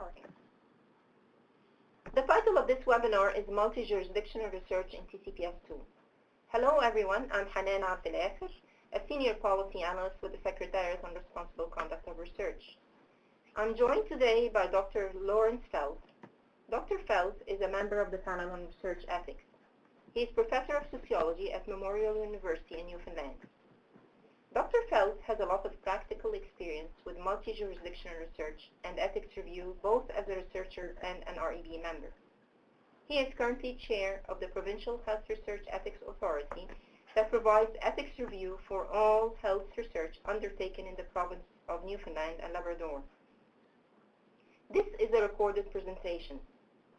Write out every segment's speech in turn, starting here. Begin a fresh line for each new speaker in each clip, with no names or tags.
recording. The title of this webinar is Multi-Jurisdictional Research in TCPS 2. Hello everyone, I'm Hanan Abdel-Akher, a Senior Policy Analyst with the Secretariat on Responsible Conduct of Research. I'm joined today by Dr. Lawrence Felt. Dr. Felt is a member of the panel on research ethics. He is Professor of Sociology at Memorial University in Newfoundland. Dr. Felt has a lot of practical experience with multi-jurisdictional research and ethics review, both as a researcher and an REB member. He is currently chair of the Provincial Health Research Ethics Authority that provides ethics review for all health research undertaken in the province of Newfoundland and Labrador. This is a recorded presentation.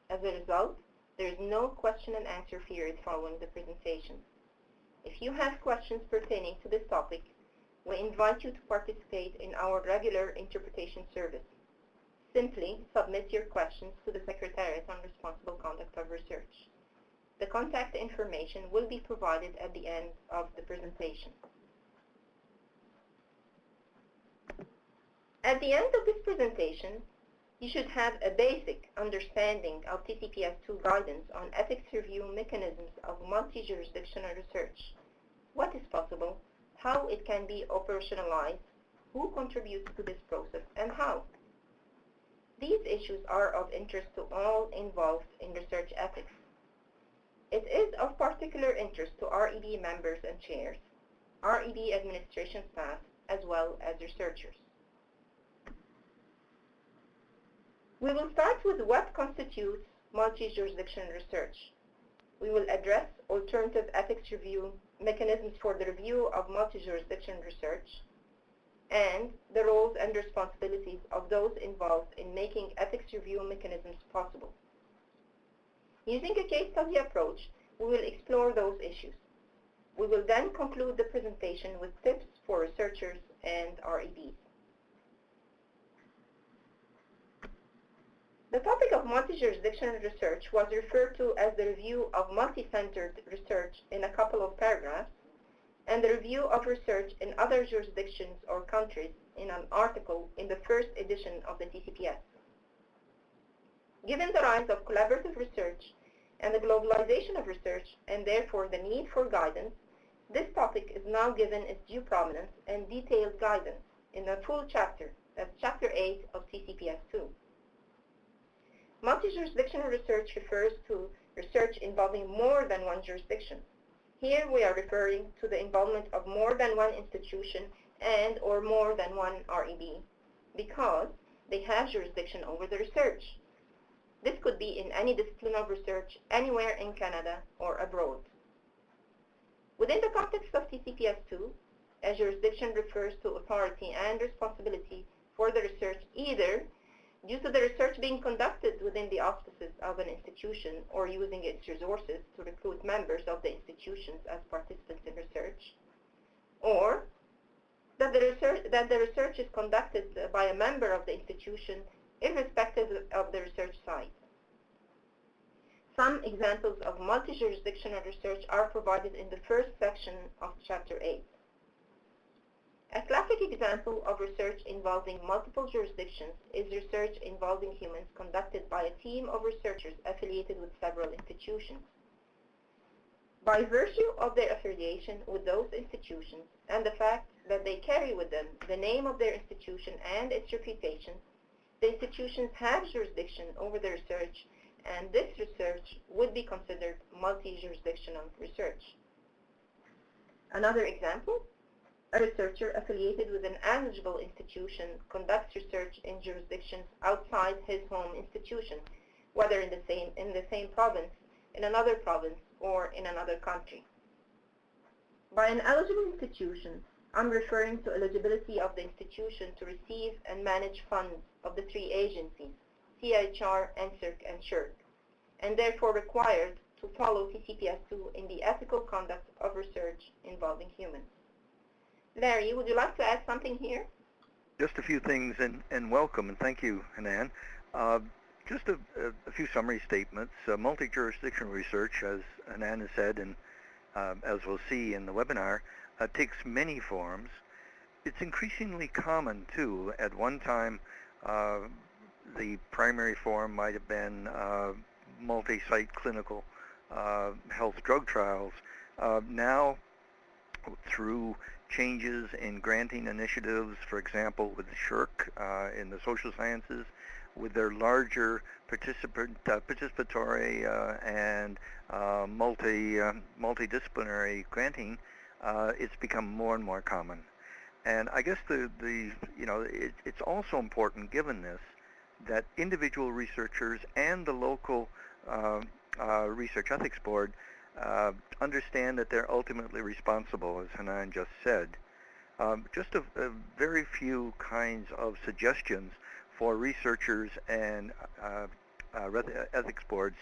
As a result, there is no question and answer period following the presentation. If you have questions pertaining to this topic, we invite you to participate in our regular interpretation service. Simply submit your questions to the Secretariat on Responsible Conduct of Research. The contact information will be provided at the end of the presentation. At the end of this presentation, you should have a basic understanding of TCPS 2 guidance on ethics review mechanisms of multi-jurisdictional research. What is possible, how it can be operationalized, who contributes to this process, and how. These issues are of interest to all involved in research ethics. It is of particular interest to REB members and chairs, REB administration staff, as well as researchers. We will start with what constitutes multi-jurisdictional research. We will address alternative ethics review mechanisms for the review of multi-jurisdictional research and the roles and responsibilities of those involved in making ethics review mechanisms possible. Using a case study approach, we will explore those issues. We will then conclude the presentation with tips for researchers and REBs. The topic of multi-jurisdictional research was referred to as the review of multi-centered research in a couple of paragraphs, and the review of research in other jurisdictions or countries in an article in the first edition of the TCPS. Given the rise of collaborative research and the globalization of research, and therefore the need for guidance, this topic is now given its due prominence and detailed guidance in a full chapter, that's Chapter 8 of TCPS 2. Multi-jurisdictional research refers to research involving more than one jurisdiction. Here we are referring to the involvement of more than one institution and or more than one REB because they have jurisdiction over the research. This could be in any discipline of research anywhere in Canada or abroad. Within the context of TCPS 2, a jurisdiction refers to authority and responsibility for the research either due to the research being conducted within the auspices of an institution or using its resources to recruit members of the institutions as participants in research, or that the research is conducted by a member of the institution irrespective of the research site. Some examples of multi-jurisdictional research are provided in the first section of Chapter 8. A classic example of research involving multiple jurisdictions is research involving humans conducted by a team of researchers affiliated with several institutions. By virtue of their affiliation with those institutions and the fact that they carry with them the name of their institution and its reputation, the institutions have jurisdiction over the research, and this research would be considered multi-jurisdictional research. Another example, a researcher affiliated with an eligible institution conducts research in jurisdictions outside his home institution, whether in the same province, in another province, or in another country. By an eligible institution, I'm referring to eligibility of the institution to receive and manage funds of the three agencies, CIHR, NSERC, and SHIRC, and therefore required to follow TCPS 2 in the ethical conduct of research involving humans. Larry, would you like to add something here?
Just a few things, and welcome, and thank you, Hanan. Just a few summary statements. Multi-jurisdictional research, as Hanan has said, and as we'll see in the webinar, takes many forms. It's increasingly common, too. At one time, the primary form might have been multi-site clinical health drug trials. Now, through changes in granting initiatives, for example, with SHRC in the social sciences, with their larger participatory and multidisciplinary granting, it's become more and more common. And I guess it's also important, given this, that individual researchers and the local Research Ethics Board understand that they're ultimately responsible, as Hanan just said. Just a very few kinds of suggestions for researchers and ethics boards,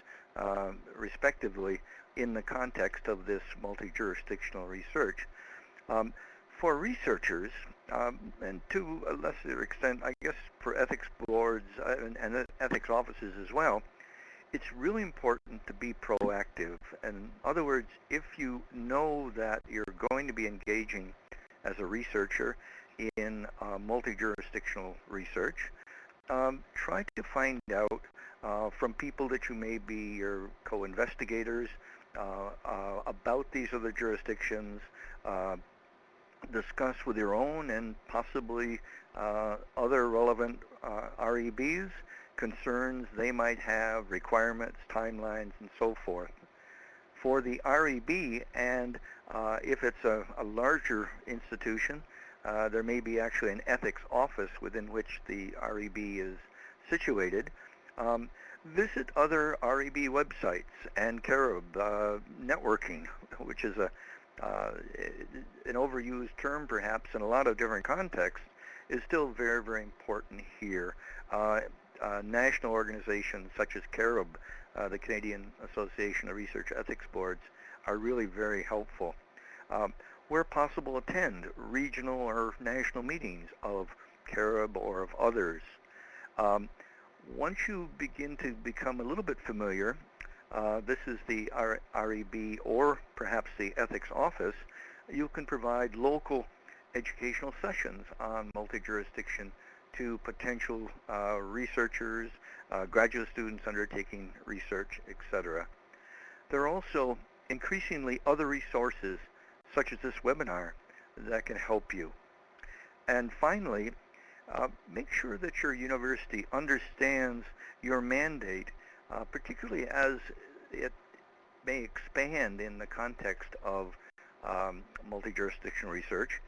respectively, in the context of this multi-jurisdictional research. For researchers, and to a lesser extent, I guess, for ethics boards and ethics offices as well, it's really important to be proactive. In other words, if you know that you're going to be engaging as a researcher in multi-jurisdictional research, try to find out from people that you may be your co-investigators about these other jurisdictions, discuss with your own and possibly other relevant REBs, concerns they might have, requirements, timelines, and so forth. For the REB, and if it's a larger institution, there may be actually an ethics office within which the REB is situated. Visit other REB websites and CARIB networking, which is an overused term perhaps in a lot of different contexts, is still very, very important here. National organizations such as CARIB, the Canadian Association of Research Ethics Boards, are really very helpful. Where possible, attend regional or national meetings of CARIB or of others. Once you begin to become a little bit familiar, this is the REB or perhaps the ethics office, you can provide local educational sessions on multi-jurisdiction to potential researchers, graduate students undertaking research, etc. There are also increasingly other resources, such as this webinar, that can help you. And finally, make sure that your university understands your mandate, particularly as it may expand in the context of multi-jurisdictional research,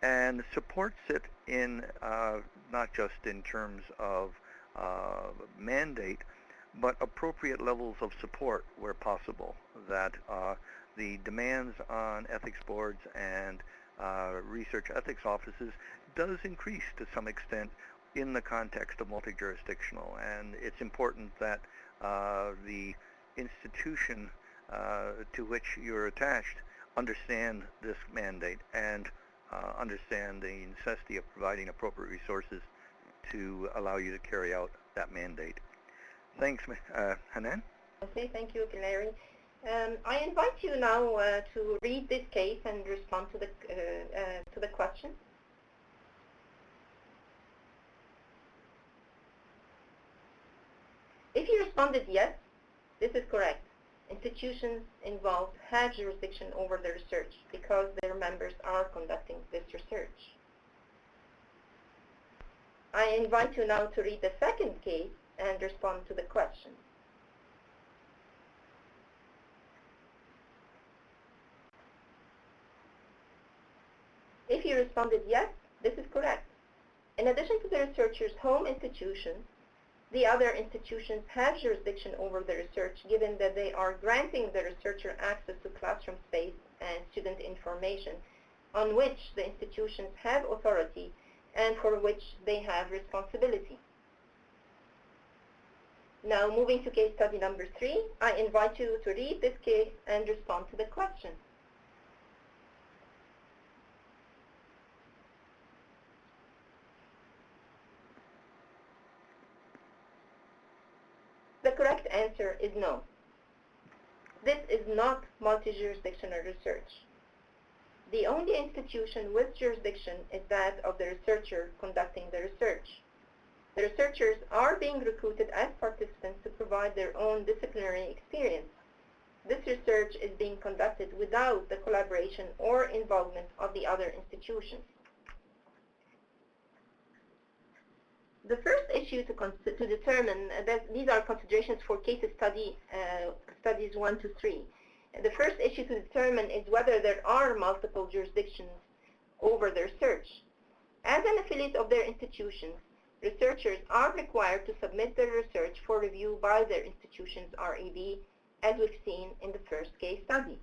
and supports it in not just in terms of mandate, but appropriate levels of support where possible, that the demands on ethics boards and research ethics offices does increase to some extent in the context of multi-jurisdictional, and it's important that the institution to which you're attached understand this mandate and understand the necessity of providing appropriate resources to allow you to carry out that mandate. Thanks, Hanan.
Okay, thank you, Larry. I invite you now to read this case and respond to the question. If you responded yes, this is correct. Institutions involved have jurisdiction over the research because their members are conducting this research. I invite you now to read the second case and respond to the question. If you responded yes, this is correct. In addition to the researcher's home institution, the other institutions have jurisdiction over the research, given that they are granting the researcher access to classroom space and student information on which the institutions have authority and for which they have responsibility. Now, moving to case study number 3, I invite you to read this case and respond to the question. The correct answer is no. This is not multi-jurisdictional research. The only institution with jurisdiction is that of the researcher conducting the research. The researchers are being recruited as participants to provide their own disciplinary experience. This research is being conducted without the collaboration or involvement of the other institutions. The first issue to determine, these are considerations for case studies 1 to 3. The first issue to determine is whether there are multiple jurisdictions over the research. As an affiliate of their institutions, researchers are required to submit their research for review by their institution's REB, as we've seen in the first case study.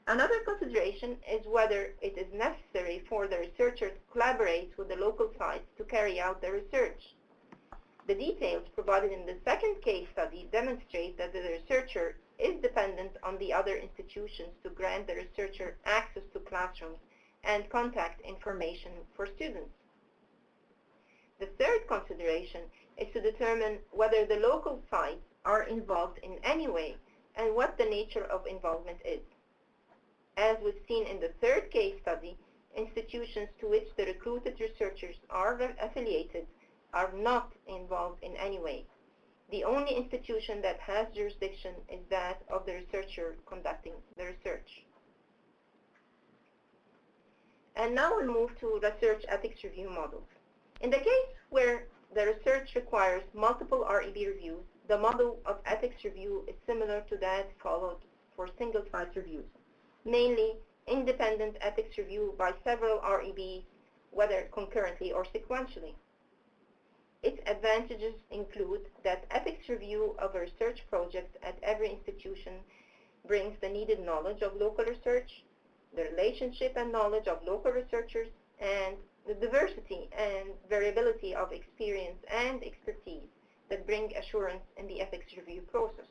Another consideration is whether it is necessary for the researcher to collaborate with the local sites to carry out the research. The details provided in the second case study demonstrate that the researcher is dependent on the other institutions to grant the researcher access to classrooms and contact information for students. The third consideration is to determine whether the local sites are involved in any way and what the nature of involvement is. As we've seen in the third case study, institutions to which the recruited researchers are affiliated are not involved in any way. The only institution that has jurisdiction is that of the researcher conducting the research. And now we'll move to research ethics review models. In the case where the research requires multiple REB reviews, the model of ethics review is similar to that followed for single-site reviews, mainly independent ethics review by several REBs, whether concurrently or sequentially. Its advantages include that ethics review of a research project at every institution brings the needed knowledge of local research, the relationship and knowledge of local researchers, and the diversity and variability of experience and expertise that bring assurance in the ethics review process.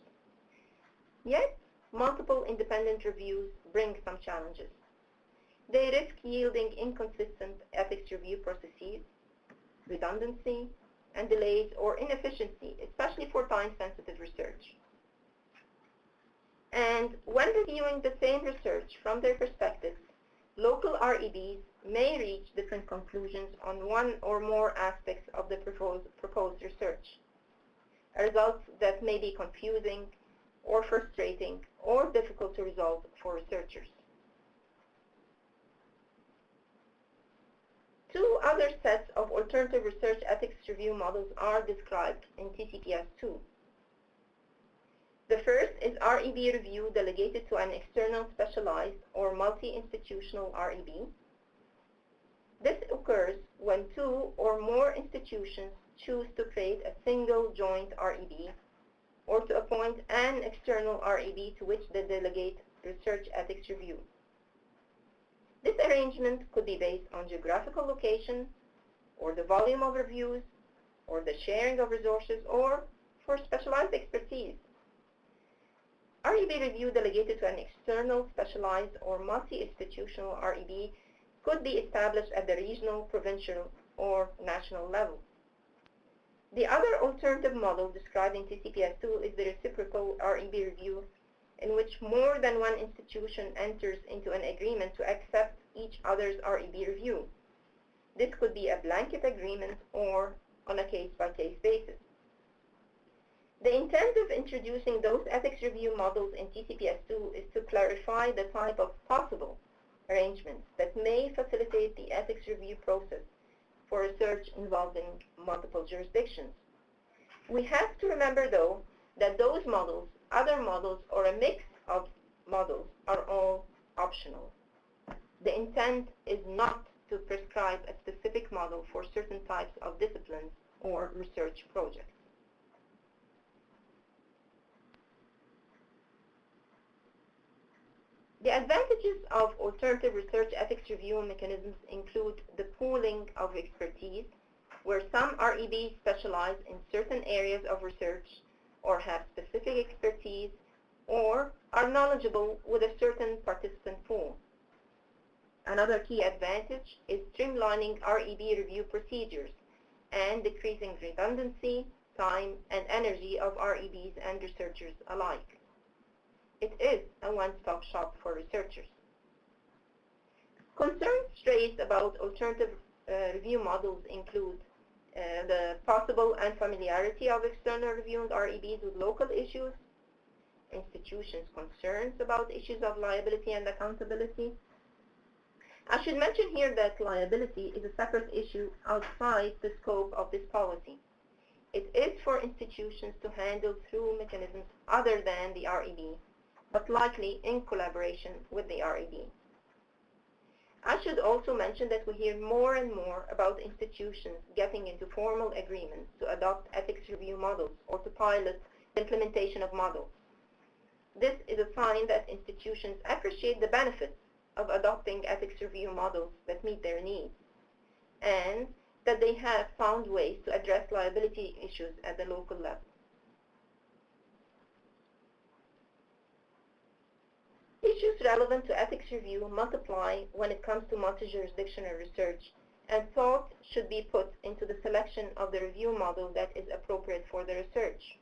Yet, multiple independent reviews bring some challenges. They risk yielding inconsistent ethics review processes, redundancy, and delays or inefficiency, especially for time-sensitive research. And when reviewing the same research from their perspectives, local REBs may reach different conclusions on one or more aspects of the proposed research, a result that may be confusing or frustrating or difficult to resolve for researchers. Two other sets of alternative research ethics review models are described in TCPS 2. The first is REB review delegated to an external specialized or multi-institutional REB. This occurs when two or more institutions choose to create a single joint REB or to appoint an external REB to which they delegate research ethics review. This arrangement could be based on geographical location, or the volume of reviews, or the sharing of resources, or for specialized expertise. REB review delegated to an external, specialized, or multi-institutional REB could be established at the regional, provincial, or national level. The other alternative model described in TCPS 2 is the reciprocal REB review, in which more than one institution enters into an agreement to accept each other's REB review. This could be a blanket agreement or on a case-by-case basis. The intent of introducing those ethics review models in TCPS 2 is to clarify the type of possible arrangements that may facilitate the ethics review process for research involving multiple jurisdictions. We have to remember, though, that those models, other models, or a mix of models are all optional. The intent is not to prescribe a specific model for certain types of disciplines or research projects. The advantages of alternative research ethics review mechanisms include the pooling of expertise, where some REBs specialize in certain areas of research or have specific expertise or are knowledgeable with a certain participant pool. Another key advantage is streamlining REB review procedures and decreasing redundancy, time, and energy of REBs and researchers alike. It is a one-stop shop for researchers. Concerns raised about alternative review models include the possible unfamiliarity of external reviewing REBs with local issues, institutions' concerns about issues of liability and accountability. I should mention here that liability is a separate issue outside the scope of this policy. It is for institutions to handle through mechanisms other than the REB, but likely in collaboration with the REB. I should also mention that we hear more and more about institutions getting into formal agreements to adopt ethics review models or to pilot the implementation of models. This is a sign that institutions appreciate the benefits of adopting ethics review models that meet their needs, and that they have found ways to address liability issues at the local level. Issues relevant to ethics review multiply when it comes to multi-jurisdictional research, and thought should be put into the selection of the review model that is appropriate for the research.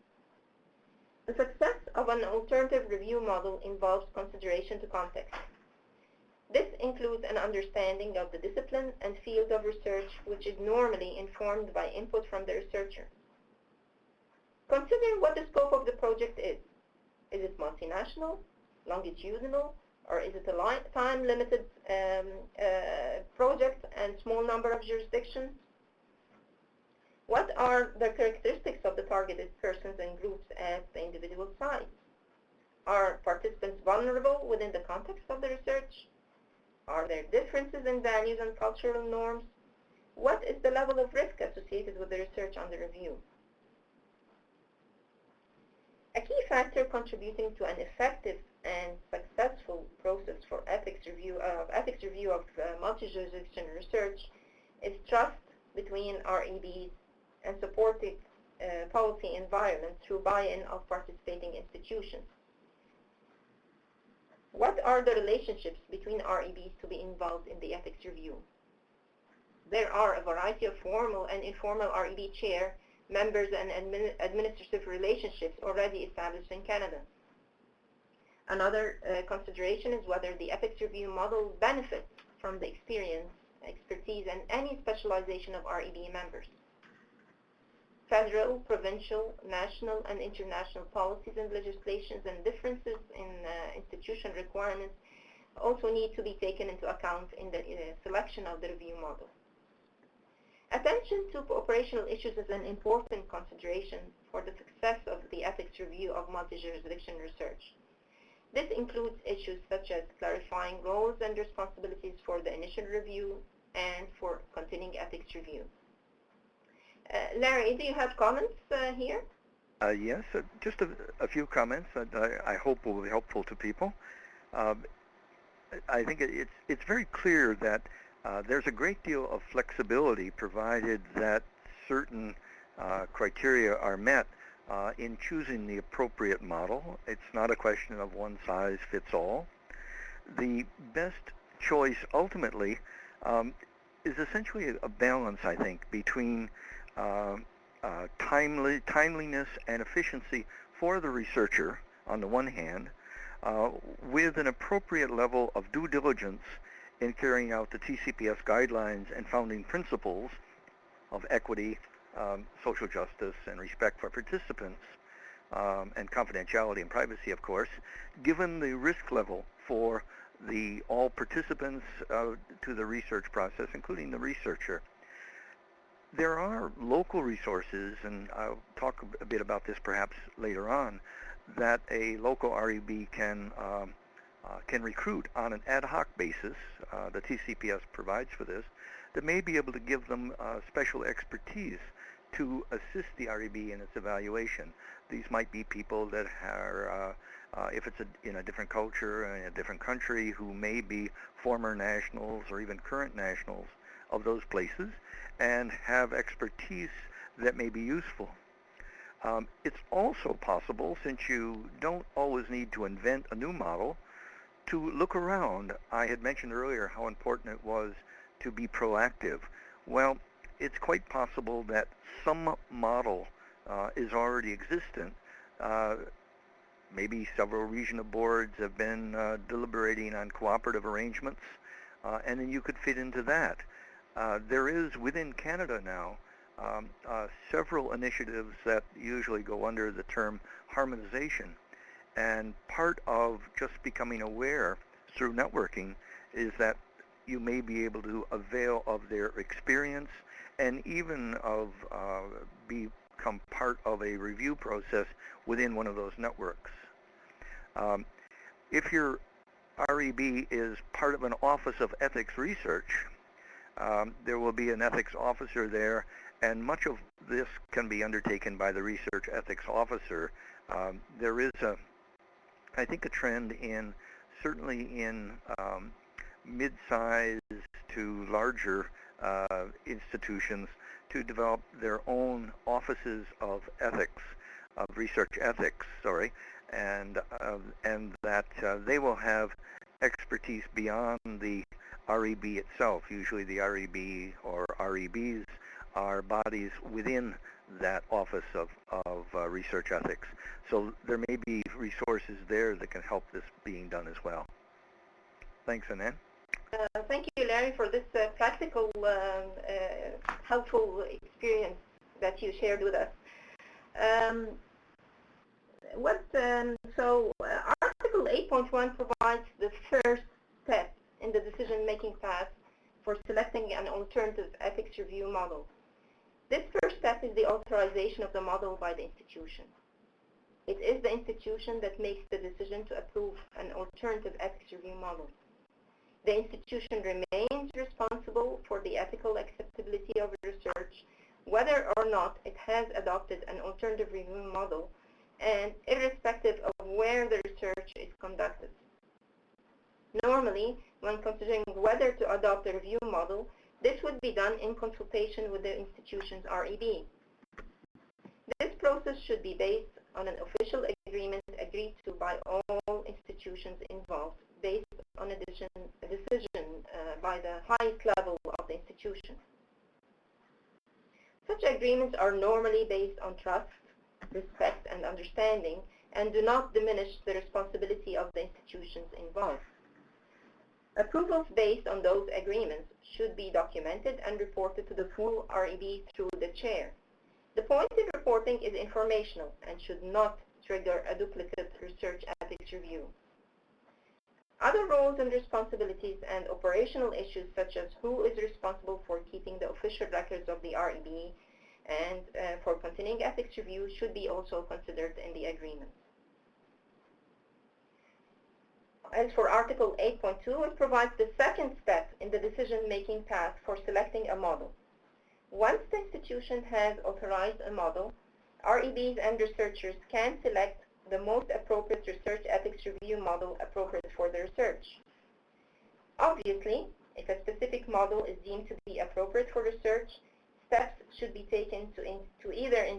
The success of an alternative review model involves consideration to context. This includes an understanding of the discipline and field of research, which is normally informed by input from the researcher. Consider what the scope of the project is. Is it multinational, longitudinal, or is it a time-limited project and small number of jurisdictions? What are the characteristics of the targeted persons and groups at the individual sites? Are participants vulnerable within the context of the research? Are there differences in values and cultural norms? What is the level of risk associated with the research under review? A key factor contributing to an effective and successful process for ethics review of multi-jurisdictional research is trust between REBs and supportive policy environment through buy-in of participating institutions. What are the relationships between REBs to be involved in the ethics review? There are a variety of formal and informal REB chair, members, and administrative relationships already established in Canada. Another consideration is whether the ethics review model benefits from the experience, expertise, and any specialization of REB members. Federal, provincial, national, and international policies and legislations and differences in institution requirements also need to be taken into account in the selection of the review model. Attention to operational issues is an important consideration for the success of the ethics review of multi-jurisdiction research. This includes issues such as clarifying roles and responsibilities for the initial review and for continuing ethics review. Larry, do you have comments here?
Yes, just a few comments that I hope will be helpful to people. I think it's very clear that there's a great deal of flexibility provided that certain criteria are met in choosing the appropriate model. It's not a question of one size fits all. The best choice ultimately is essentially a balance, I think, between timeliness and efficiency for the researcher on the one hand, with an appropriate level of due diligence in carrying out the TCPS guidelines and founding principles of equity, social justice, and respect for participants, and confidentiality and privacy, of course, given the risk level for all participants to the research process, including the researcher. There are local resources, and I'll talk a bit about this perhaps later on, that a local REB can recruit on an ad hoc basis. The TCPS provides for this, that may be able to give them special expertise to assist the REB in its evaluation. These might be people that are, if it's in a different culture, in a different country, who may be former nationals or even current nationals of those places, and have expertise that may be useful. It's also possible, since you don't always need to invent a new model, to look around. I had mentioned earlier how important it was to be proactive. Well, it's quite possible that some model is already existent. Maybe several regional boards have been deliberating on cooperative arrangements, and then you could fit into that. There is within Canada now several initiatives that usually go under the term harmonization. And part of just becoming aware through networking is that you may be able to avail of their experience and even of become part of a review process within one of those networks. If your REB is part of an Office of Ethics Research, there will be an ethics officer there, and much of this can be undertaken by the research ethics officer. There is I think a trend in, certainly in mid-sized to larger institutions, to develop their own offices of ethics, of research ethics, sorry, and that they will have expertise beyond the REB itself. Usually the REB or REBs are bodies within that office of research ethics. So there may be resources there that can help this being done as well. Thanks, Hanan.
Thank you, Larry, for this practical, helpful experience that you shared with us. So Article 8.1 provides the first step in the decision-making path for selecting an alternative ethics review model. This first step is the authorization of the model by the institution. It is the institution that makes the decision to approve an alternative ethics review model. The institution remains responsible for the ethical acceptability of research, whether or not it has adopted an alternative review model, and irrespective of where the research is conducted. Normally, when considering whether to adopt a review model, this would be done in consultation with the institution's REB. This process should be based on an official agreement agreed to by all institutions involved, based on a decision by the highest level of the institution. Such agreements are normally based on trust, respect, and understanding, and do not diminish the responsibility of the institutions involved. Approvals based on those agreements should be documented and reported to the full REB through the chair. The point in reporting is informational and should not trigger a duplicate research ethics review. Other roles and responsibilities and operational issues, such as who is responsible for keeping the official records of the REB and for continuing ethics review, should be also considered in the agreement. As for Article 8.2, it provides the second step in the decision-making path for selecting a model. Once the institution has authorized a model, REBs and researchers can select the most appropriate research ethics review model appropriate for the research. Obviously, if a specific model is deemed to be appropriate for research, steps should be taken to either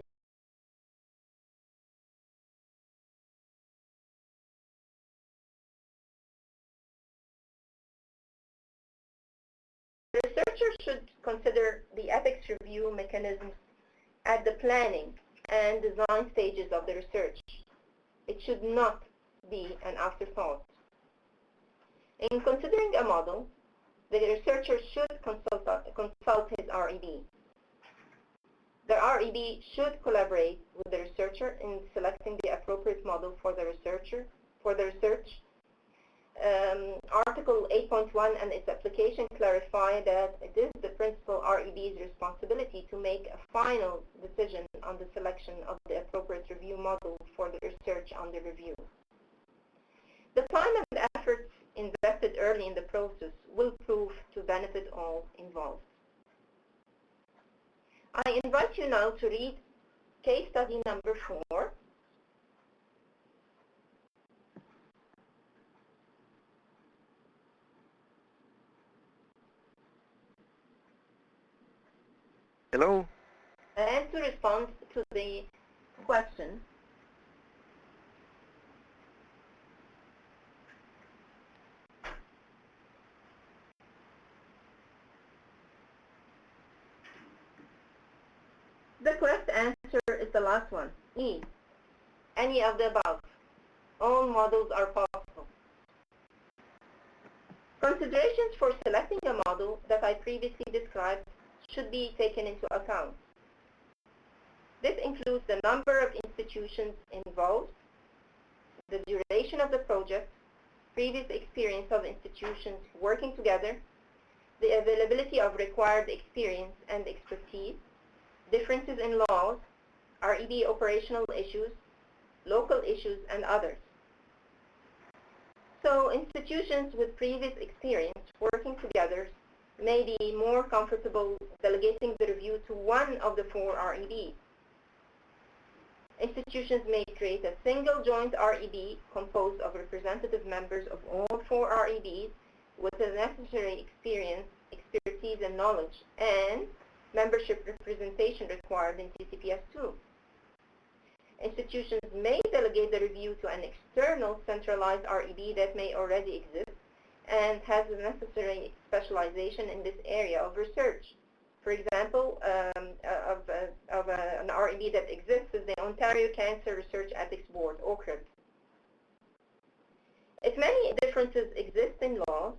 the researcher should consider the ethics review mechanisms at the planning and design stages of the research. It should not be an afterthought. In considering a model, the researcher should consult his REB. The REB should collaborate with the researcher in selecting the appropriate model for the research. Article 8.1 and its application clarify that it is the principal REB's responsibility to make a final decision on the selection of the appropriate review model for the research under review. The time and efforts invested early in the process will prove to benefit all involved. I invite you now to read case study number 4.
Hello?
And to respond to the question. The correct answer is the last one, E. Any of the above. All models are possible. Considerations for selecting a model that I previously described should be taken into account. This includes the number of institutions involved, the duration of the project, previous experience of institutions working together, the availability of required experience and expertise, differences in laws, REB operational issues, local issues, and others. So institutions with previous experience working together may be more comfortable delegating the review to one of the 4 REBs. Institutions may create a single joint REB composed of representative members of all 4 REBs with the necessary experience, expertise, and knowledge, and membership representation required in TCPS 2. Institutions may delegate the review to an external centralized REB that may already exist and has the necessary specialization in this area of research. For example, an REB that exists is the Ontario Cancer Research Ethics Board, OCREB. If many differences exist in laws,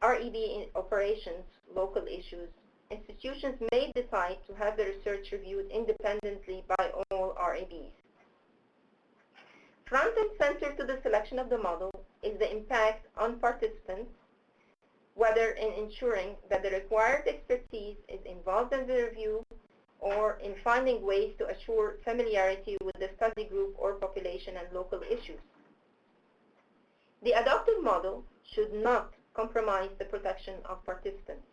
REB in operations, local issues, institutions may decide to have the research reviewed independently by all REBs. Front and center to the selection of the model is the impact on participants, whether in ensuring that the required expertise is involved in the review or in finding ways to assure familiarity with the study group or population and local issues. The adopted model should not compromise the protection of participants.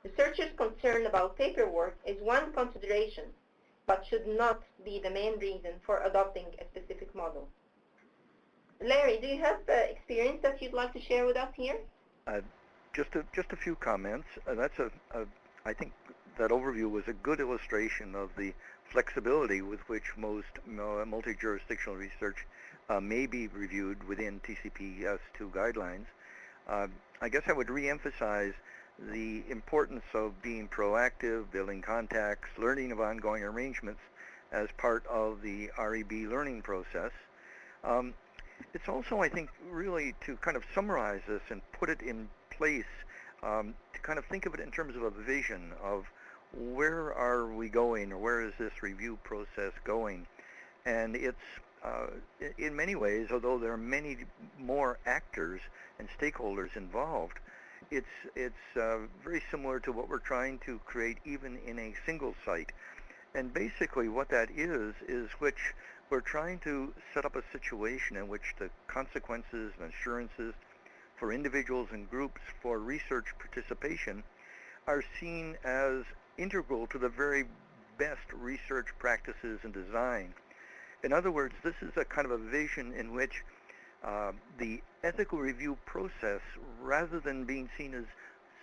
Researchers' concern about paperwork is one consideration, but should not be the main reason for adopting a specific model. Larry, do you have experience that you'd like to share with us here?
Just a few comments. I think that overview was a good illustration of the flexibility with which most multi-jurisdictional research may be reviewed within TCPS 2 guidelines. I guess I would re-emphasize the importance of being proactive, building contacts, learning of ongoing arrangements as part of the REB learning process. It's also, I think, really to kind of summarize this and put it in place, to kind of think of it in terms of a vision of where are we going, or where is this review process going. And it's, in many ways, although there are many more actors and stakeholders involved, it's very similar to what we're trying to create even in a single site. And basically what that is which we're trying to set up a situation in which the consequences and assurances for individuals and groups for research participation are seen as integral to the very best research practices and design. In other words, this is a kind of a vision in which the ethical review process, rather than being seen as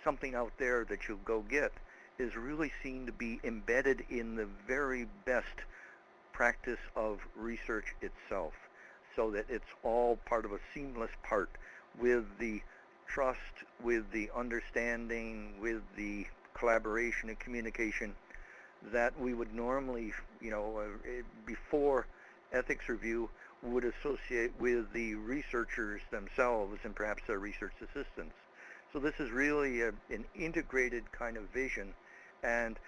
something out there that you'll go get, is really seen to be embedded in the very best practice of research itself, so that it's all part of a seamless part with the trust, with the understanding, with the collaboration and communication that we would normally, before ethics review, would associate with the researchers themselves and perhaps their research assistants. So this is really an integrated kind of vision, and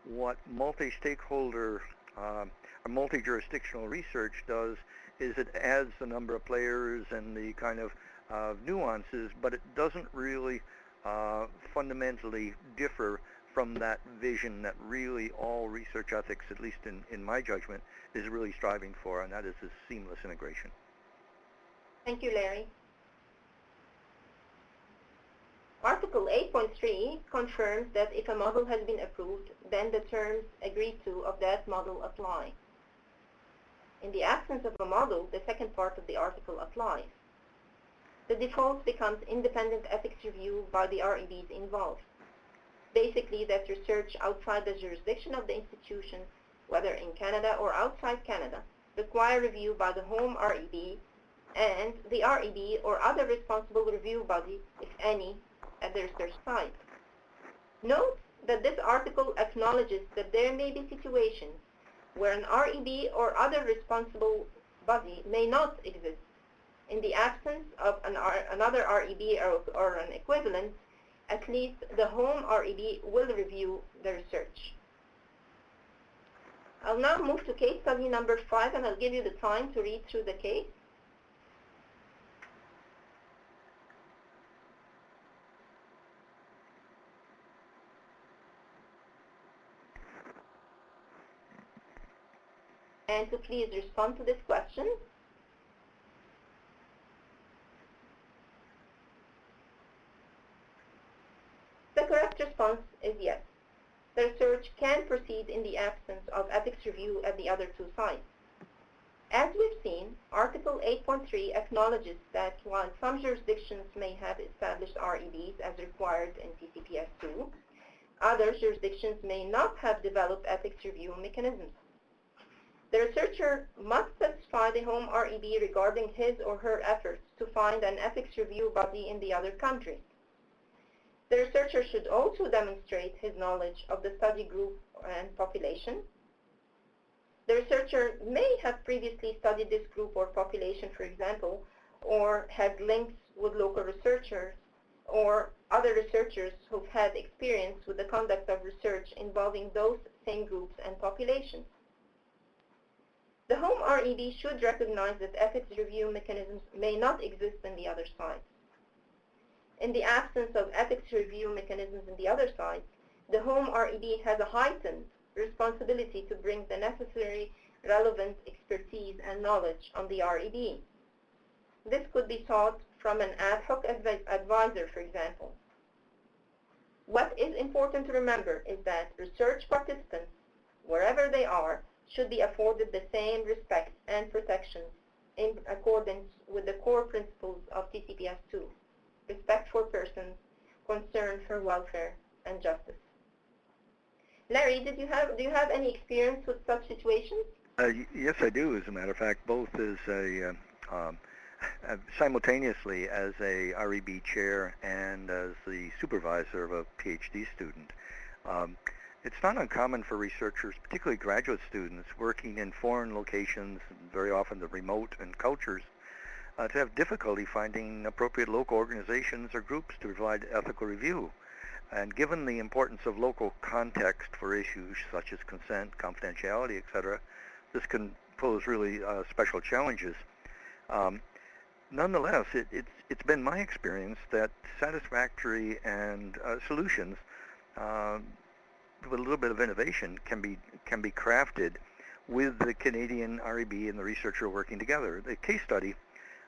what multi-stakeholder or multi-jurisdictional research does is it adds the number of players and the kind of nuances, but it doesn't really fundamentally differ from that vision that really all research ethics, at least in my judgment, is really striving for, and that is this seamless integration.
Thank you, Larry. Article 8.3 confirms that if a model has been approved, then the terms agreed to of that model apply. In the absence of a model, the second part of the article applies. The default becomes independent ethics review by the REBs involved. Basically, that research outside the jurisdiction of the institution, whether in Canada or outside Canada, require review by the home REB and the REB or other responsible review body, if any, at the research site. Note that this article acknowledges that there may be situations where an REB or other responsible body may not exist. In the absence of another REB or an equivalent, at least the home REB will review the research. I'll now move to case study number 5, and I'll give you the time to read through the case. And to please respond to this question. The correct response is yes. The research can proceed in the absence of ethics review at the other two sites. As we've seen, Article 8.3 acknowledges that while some jurisdictions may have established REBs as required in TCPS 2, other jurisdictions may not have developed ethics review mechanisms. The researcher must satisfy the home REB regarding his or her efforts to find an ethics review body in the other country. The researcher should also demonstrate his knowledge of the study group and population. The researcher may have previously studied this group or population, for example, or had links with local researchers or other researchers who've had experience with the conduct of research involving those same groups and populations. The home REB should recognize that ethics review mechanisms may not exist in the other sites. In the absence of ethics review mechanisms in the other sites, the home REB has a heightened responsibility to bring the necessary relevant expertise and knowledge on the REB. This could be sought from an ad hoc advisor, for example. What is important to remember is that research participants, wherever they are, should be afforded the same respect and protections in accordance with the core principles of TCPS 2. Respect for persons, concern for welfare, and justice. Larry, do you have any experience with such situations?
Yes, I do. As a matter of fact, both as simultaneously as a REB chair and as the supervisor of a PhD student. It's not uncommon for researchers, particularly graduate students, working in foreign locations, very often the remote and cultures, to have difficulty finding appropriate local organizations or groups to provide ethical review. And given the importance of local context for issues such as consent, confidentiality, etc., this can pose really special challenges. Nonetheless, it's been my experience that satisfactory and solutions with a little bit of innovation can be crafted with the Canadian REB and the researcher working together. The case study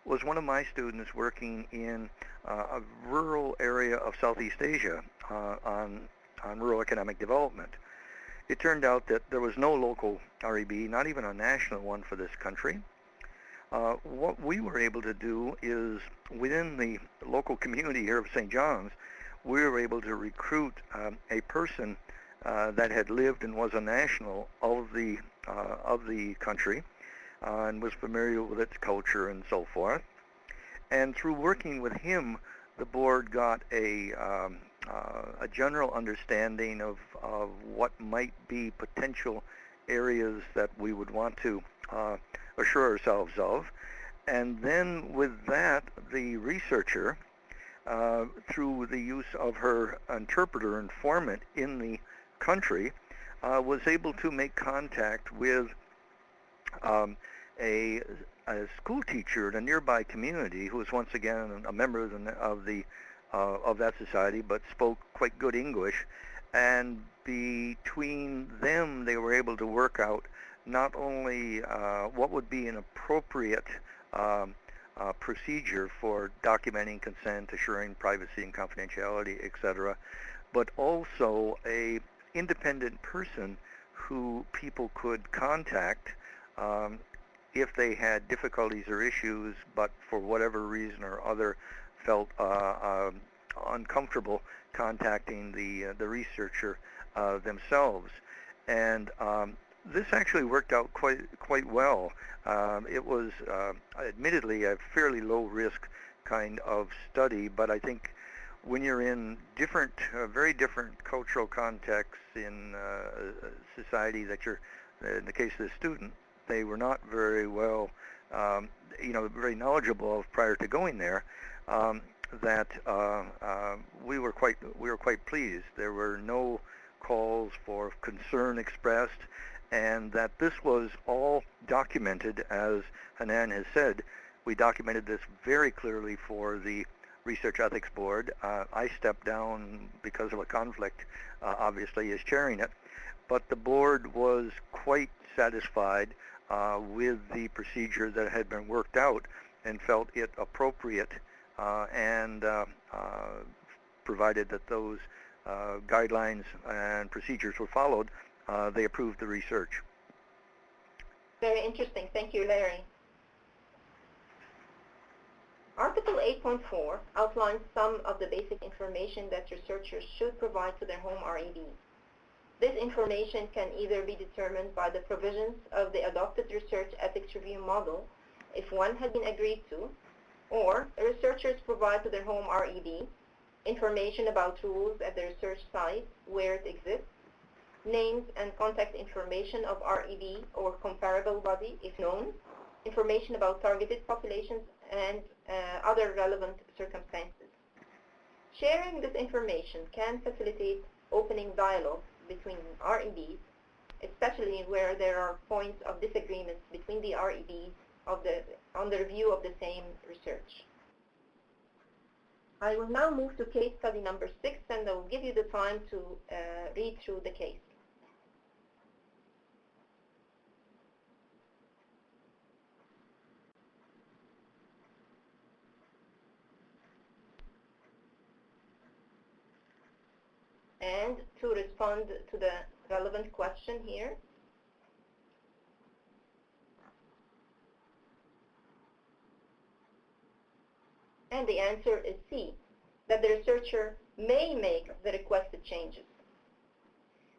was one of my students working in a rural area of Southeast Asia on rural economic development. It turned out that there was no local REB, not even a national one for this country. What we were able to do is, within the local community here of St. John's, we were able to recruit a person that had lived and was a national of the country, and was familiar with its culture and so forth. And through working with him, the board got a general understanding of what might be potential areas that we would want to assure ourselves of. And then with that, the researcher, through the use of her interpreter informant in the country, was able to make contact with a school teacher in a nearby community who was once again a member of that society, but spoke quite good English. And between them, they were able to work out not only what would be an appropriate procedure for documenting consent, assuring privacy and confidentiality, etc., but also a independent person who people could contact if they had difficulties or issues, but for whatever reason or other felt uncomfortable contacting the researcher themselves. And this actually worked out quite well. It was admittedly a fairly low risk kind of study, but I think when you're in different, very different cultural contexts in society that you're, in the case of the student, they were not very well, very knowledgeable of prior to going there. We were quite pleased. There were no calls for concern expressed, and and that this was all documented, as Hanan has said. We documented this very clearly for the Research Ethics Board. I stepped down because of a conflict, obviously, as chairing it, but the board was quite satisfied with the procedure that had been worked out and felt it appropriate, and provided that those guidelines and procedures were followed, they approved the research.
Very interesting. Thank you, Larry. Article 8.4 outlines some of the basic information that researchers should provide to their home REBs. This information can either be determined by the provisions of the adopted research ethics review model, if one has been agreed to, or researchers provide to their home REB information about rules at the research site where it exists, names and contact information of REB or comparable body if known, information about targeted populations, and other relevant circumstances. Sharing this information can facilitate opening dialogue between REBs, especially where there are points of disagreement between the REBs on the review of the same research. I will now move to case study number 6, and I will give you the time to read through the case. And to respond to the relevant question here, and the answer is C, that the researcher may make the requested changes.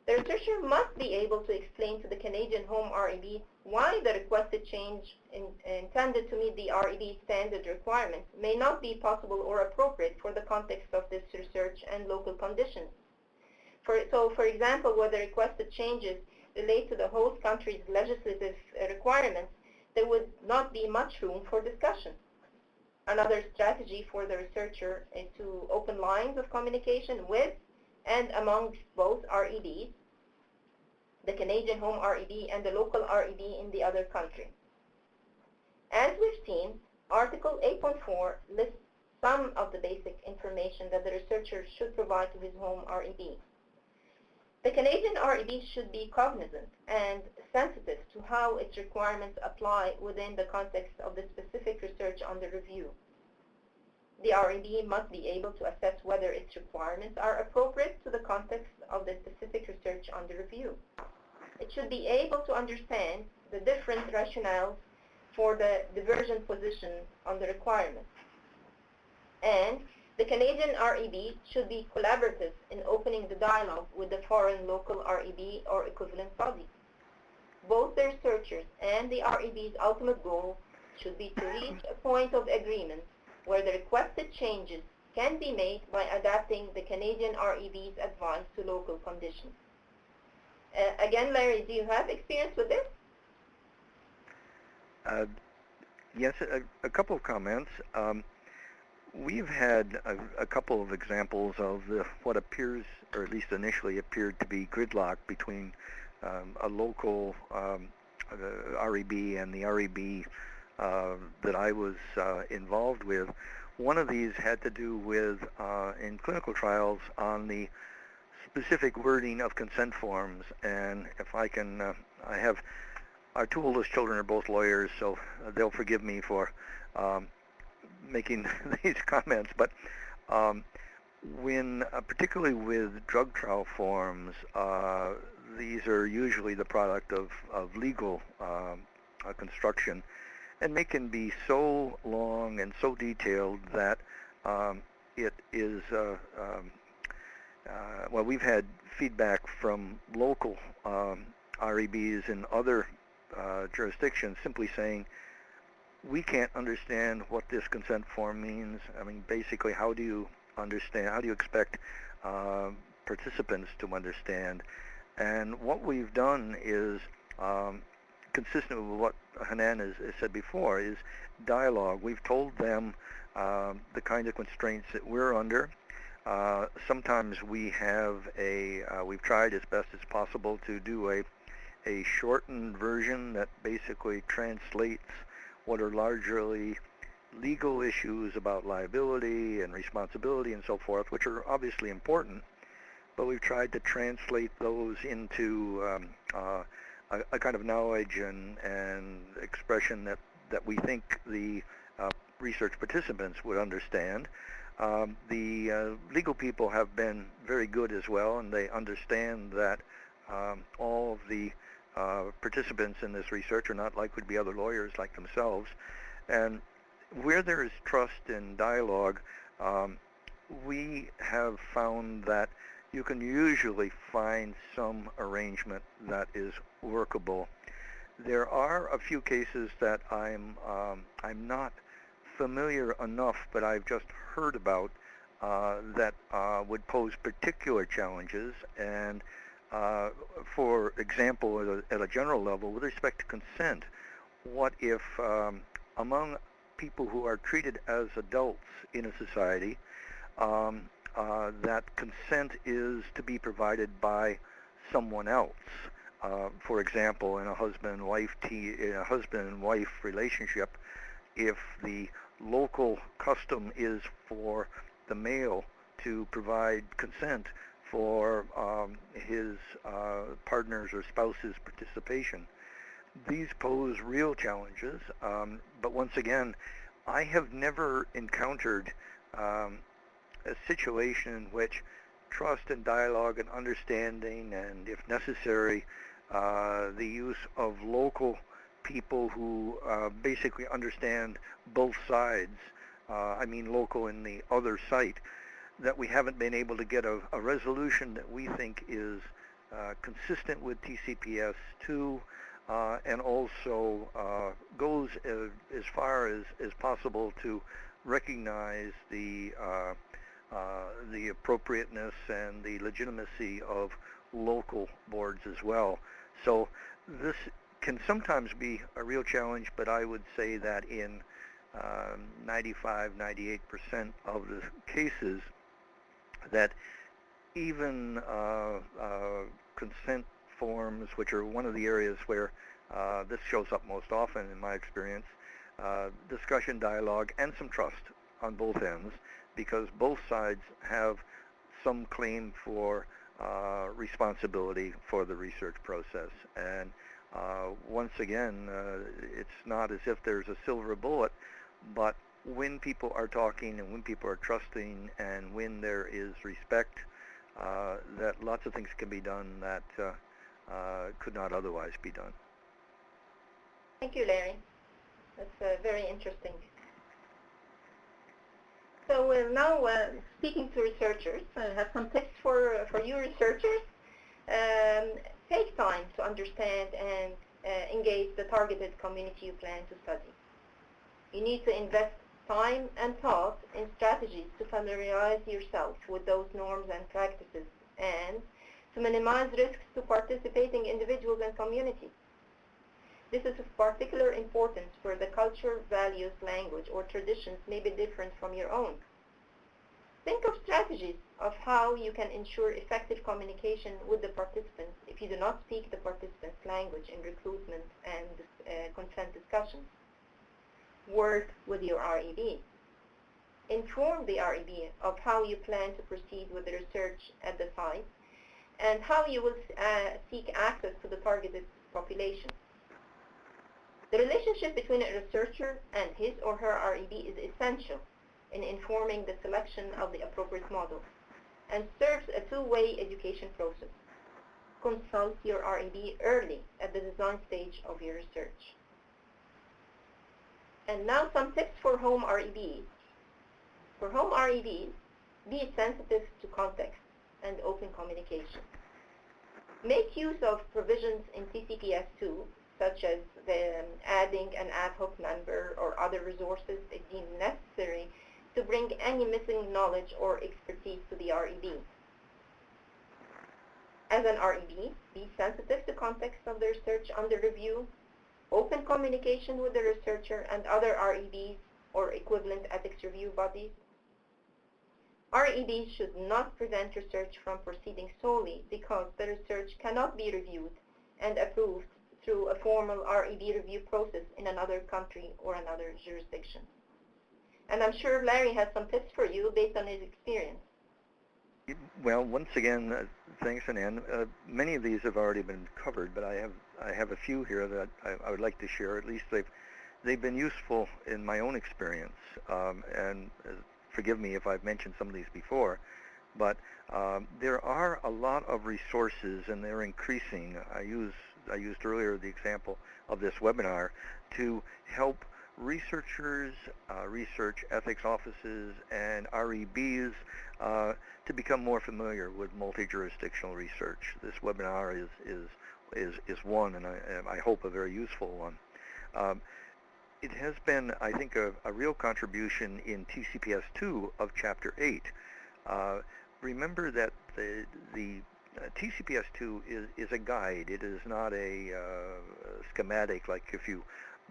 The researcher must be able to explain to the Canadian home REB why the requested change intended to meet the REB standard requirements may not be possible or appropriate for the context of this research and local conditions. For example, where the requested changes relate to the host country's legislative requirements, there would not be much room for discussion. Another strategy for the researcher is to open lines of communication with and amongst both REBs, the Canadian home REB and the local REB in the other country. As we've seen, Article 8.4 lists some of the basic information that the researcher should provide to his home REB. The Canadian REB should be cognizant and sensitive to how its requirements apply within the context of the specific research under review. The REB must be able to assess whether its requirements are appropriate to the context of the specific research under review. It should be able to understand the different rationales for the divergent position on the requirements. And the Canadian REB should be collaborative in opening the dialogue with the foreign local REB or equivalent body. Both the researchers and the REB's ultimate goal should be to reach a point of agreement where the requested changes can be made by adapting the Canadian REB's advice to local conditions. Again, Larry, do you have experience with this?
Yes, a couple of comments. We've had a couple of examples of what appears, or at least initially appeared to be gridlock between a local REB and the REB that I was involved with. One of these had to do with, in clinical trials, on the specific wording of consent forms. And if I can, our two oldest children are both lawyers, so they'll forgive me for making these comments, but particularly with drug trial forms, these are usually the product of legal construction, and they can be so long and so detailed that it is, well, we've had feedback from local REBs in other jurisdictions simply saying, we can't understand what this consent form means. I mean, basically, how do you expect participants to understand? And what we've done is, consistent with what Hanan has said before, is dialogue. We've told them the kind of constraints that we're under. Sometimes we've tried as best as possible to do a shortened version that basically translates what are largely legal issues about liability and responsibility and so forth, which are obviously important, but we've tried to translate those into a kind of knowledge and expression that we think the research participants would understand. The legal people have been very good as well, and they understand that all of the participants in this research are not likely to be other lawyers like themselves. And where there is trust and dialogue, we have found that you can usually find some arrangement that is workable. There are a few cases that I'm not familiar enough, but I've just heard about that would pose particular challenges. And for example, at a general level, with respect to consent, what if among people who are treated as adults in a society, that consent is to be provided by someone else? For example, in a husband and wife relationship, if the local custom is for the male to provide consent for his partner's or spouse's participation, these pose real challenges. But once again, I have never encountered a situation in which trust and dialogue and understanding, and if necessary, the use of local people who basically understand both sides, I mean local in the other site, that we haven't been able to get a resolution that we think is consistent with TCPS 2 and also goes as far as possible to recognize the appropriateness and the legitimacy of local boards as well. So this can sometimes be a real challenge, but I would say that in 95-98% of the cases, that even consent forms, which are one of the areas where this shows up most often in my experience, discussion, dialogue, and some trust on both ends, because both sides have some claim for responsibility for the research process. And once again, it's not as if there's a silver bullet, but when people are talking and when people are trusting and when there is respect, that lots of things can be done that could not otherwise be done.
Thank you, Larry. That's very interesting. So now speaking to researchers, I have some tips for you researchers. Take time to understand and engage the targeted community you plan to study. You need to invest time and thought in strategies to familiarize yourself with those norms and practices and to minimize risks to participating individuals and communities. This is of particular importance where the culture, values, language, or traditions may be different from your own. Think of strategies of how you can ensure effective communication with the participants if you do not speak the participants' language in recruitment and consent discussions. Work with your REB. Inform the REB of how you plan to proceed with the research at the site and how you will seek access to the targeted population. The relationship between a researcher and his or her REB is essential in informing the selection of the appropriate model and serves a two-way education process. Consult your REB early at the design stage of your research. And now some tips for home REBs. For home REBs, be sensitive to context and open communication. Make use of provisions in TCPS 2, such as adding an ad hoc member or other resources if deemed necessary to bring any missing knowledge or expertise to the REB. As an REB, be sensitive to context of the research under review, open communication with the researcher and other REBs or equivalent ethics review bodies. REBs should not prevent research from proceeding solely because the research cannot be reviewed and approved through a formal REB review process in another country or another jurisdiction. And I'm sure Larry has some tips for you based on his experience.
Well, once again, thanks, Hanan. Many of these have already been covered, but I have a few here that I would like to share. At least they've been useful in my own experience. And forgive me if I've mentioned some of these before, but there are a lot of resources, and they're increasing. I used earlier the example of this webinar to help researchers, research ethics offices, and REBs to become more familiar with multi-jurisdictional research. This webinar is one, and I hope a very useful one. It has been, I think, a real contribution in TCPS 2 of Chapter 8. Remember that the TCPS 2 is a guide. It is not a schematic, like if you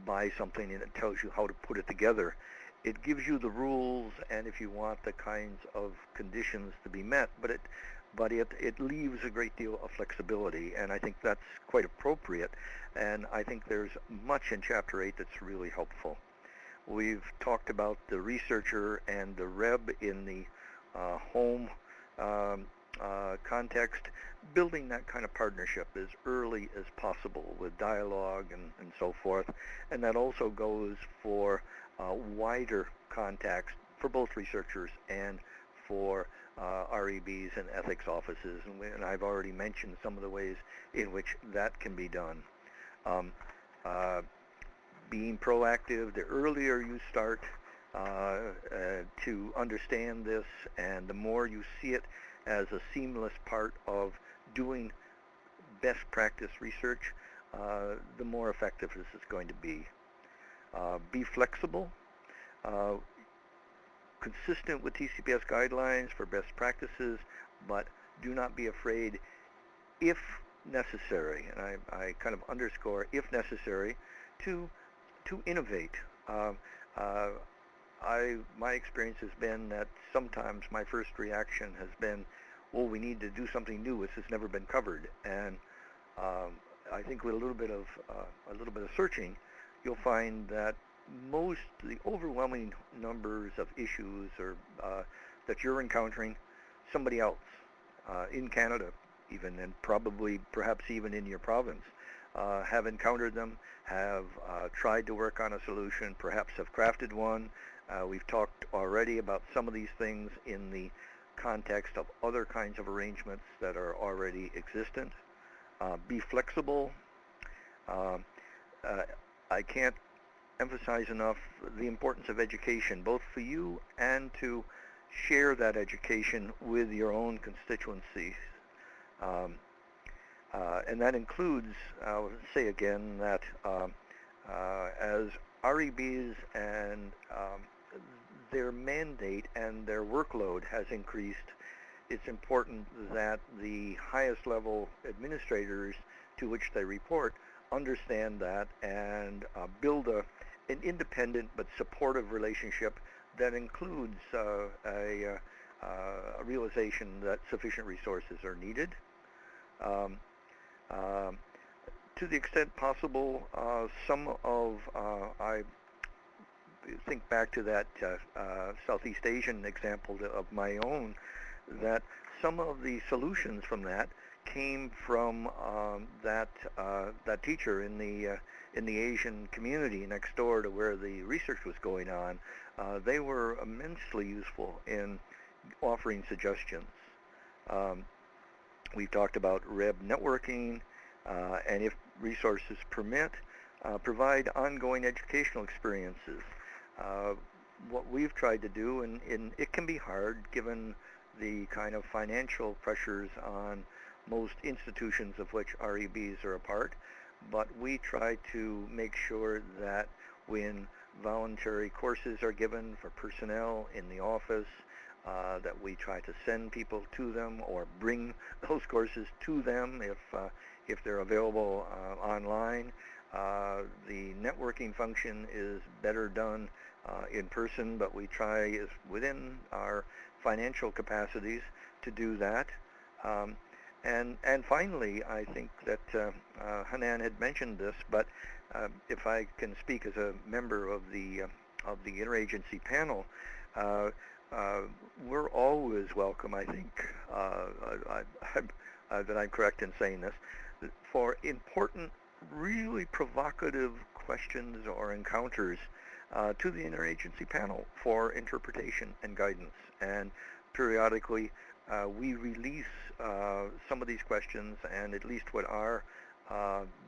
buy something and it tells you how to put it together. It gives you the rules and if you want the kinds of conditions to be met, but it leaves a great deal of flexibility, and I think that's quite appropriate, and I think there's much in Chapter 8 that's really helpful. We've talked about the researcher and the REB in the home context, building that kind of partnership as early as possible with dialogue and so forth, and that also goes for wider contacts for both researchers and for REBs and ethics offices, and I've already mentioned some of the ways in which that can be done. Being proactive, the earlier you start to understand this, and the more you see it as a seamless part of doing best practice research, the more effective this is going to be. Be flexible, consistent with TCPS guidelines for best practices, but do not be afraid, if necessary, and I kind of underscore if necessary, to innovate. My experience has been that sometimes my first reaction has been, well, we need to do something new. This has never been covered, and I think with a little bit of searching, you'll find that the overwhelming numbers of issues that you're encountering, somebody else in Canada, even, and perhaps even in your province, have encountered them, have tried to work on a solution, perhaps have crafted one. We've talked already about some of these things in the context of other kinds of arrangements that are already existent. Be flexible. I can't emphasize enough the importance of education, both for you and to share that education with your own constituencies. And that includes, I'll say again, that as REBs and their mandate and their workload has increased, it's important that the highest level administrators to which they report understand that and build an independent but supportive relationship that includes a realization that sufficient resources are needed. To the extent possible, I think back to that Southeast Asian example of my own, that some of the solutions from that came from that teacher in the Asian community next door to where the research was going on. They were immensely useful in offering suggestions. We've talked about REB networking, and if resources permit, provide ongoing educational experiences. What we've tried to do, and it can be hard given the kind of financial pressures on most institutions of which REBs are a part, but we try to make sure that when voluntary courses are given for personnel in the office, that we try to send people to them or bring those courses to them if they're available online. The networking function is better done in person, but we try within our financial capacities to do that. And finally, I think that Hanan had mentioned this, but if I can speak as a member of the interagency panel, we're always welcome. I think that I'm correct in saying this, for important, really provocative questions or encounters to the interagency panel for interpretation and guidance. And periodically, we release some of these questions, and at least what our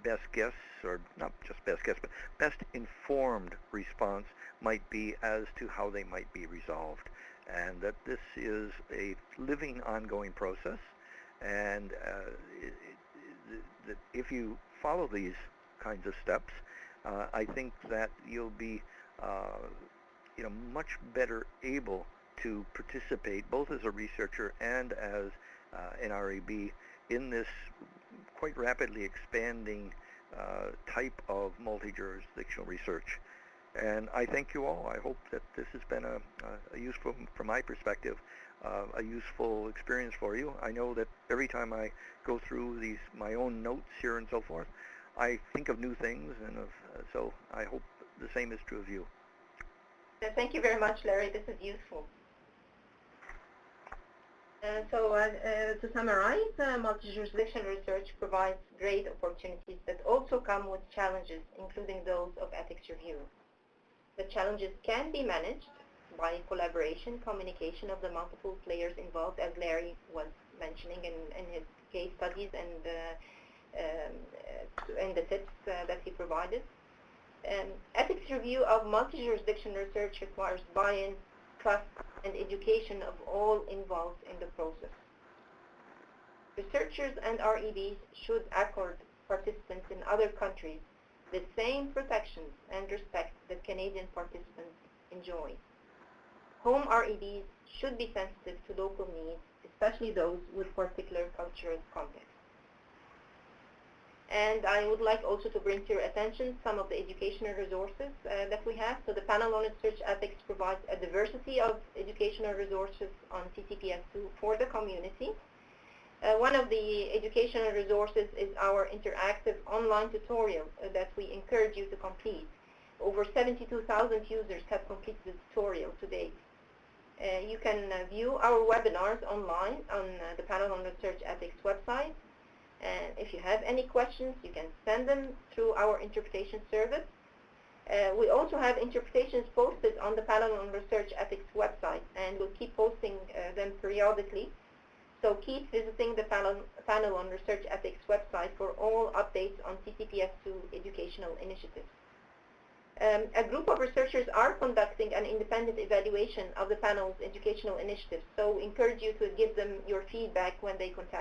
best guess, or not just best guess, but best informed response might be as to how they might be resolved. And that this is a living, ongoing process, and that if you follow these kinds of steps, I think that you'll be much better able to participate both as a researcher and as an REB in this quite rapidly expanding type of multi-jurisdictional research. And I thank you all. I hope that this has been a useful, from my perspective, a useful experience for you. I know that every time I go through my own notes here and so forth, I think of new things, and so I hope the same is true of you.
Thank you very much, Larry. This is useful. To summarize, multi-jurisdictional research provides great opportunities that also come with challenges, including those of ethics review. The challenges can be managed by collaboration, communication of the multiple players involved, as Larry was mentioning in his case studies and the tips that he provided. Ethics review of multi-jurisdictional research requires buy-in, trust, and education of all involved in the process. Researchers and REBs should accord participants in other countries the same protections and respect that Canadian participants enjoy. Home REBs should be sensitive to local needs, especially those with particular cultural context. And I would like also to bring to your attention some of the educational resources that we have. So the Panel on Research Ethics provides a diversity of educational resources on TCPS2 for the community. One of the educational resources is our interactive online tutorial that we encourage you to complete. Over 72,000 users have completed the tutorial to date. You can view our webinars online on the Panel on Research Ethics website. And if you have any questions, you can send them through our interpretation service. We also have interpretations posted on the Panel on Research Ethics website, and we'll keep posting them periodically. So keep visiting the Panel on Research Ethics website for all updates on TCPS2 educational initiatives. A group of researchers are conducting an independent evaluation of the panel's educational initiatives, so we encourage you to give them your feedback when they contact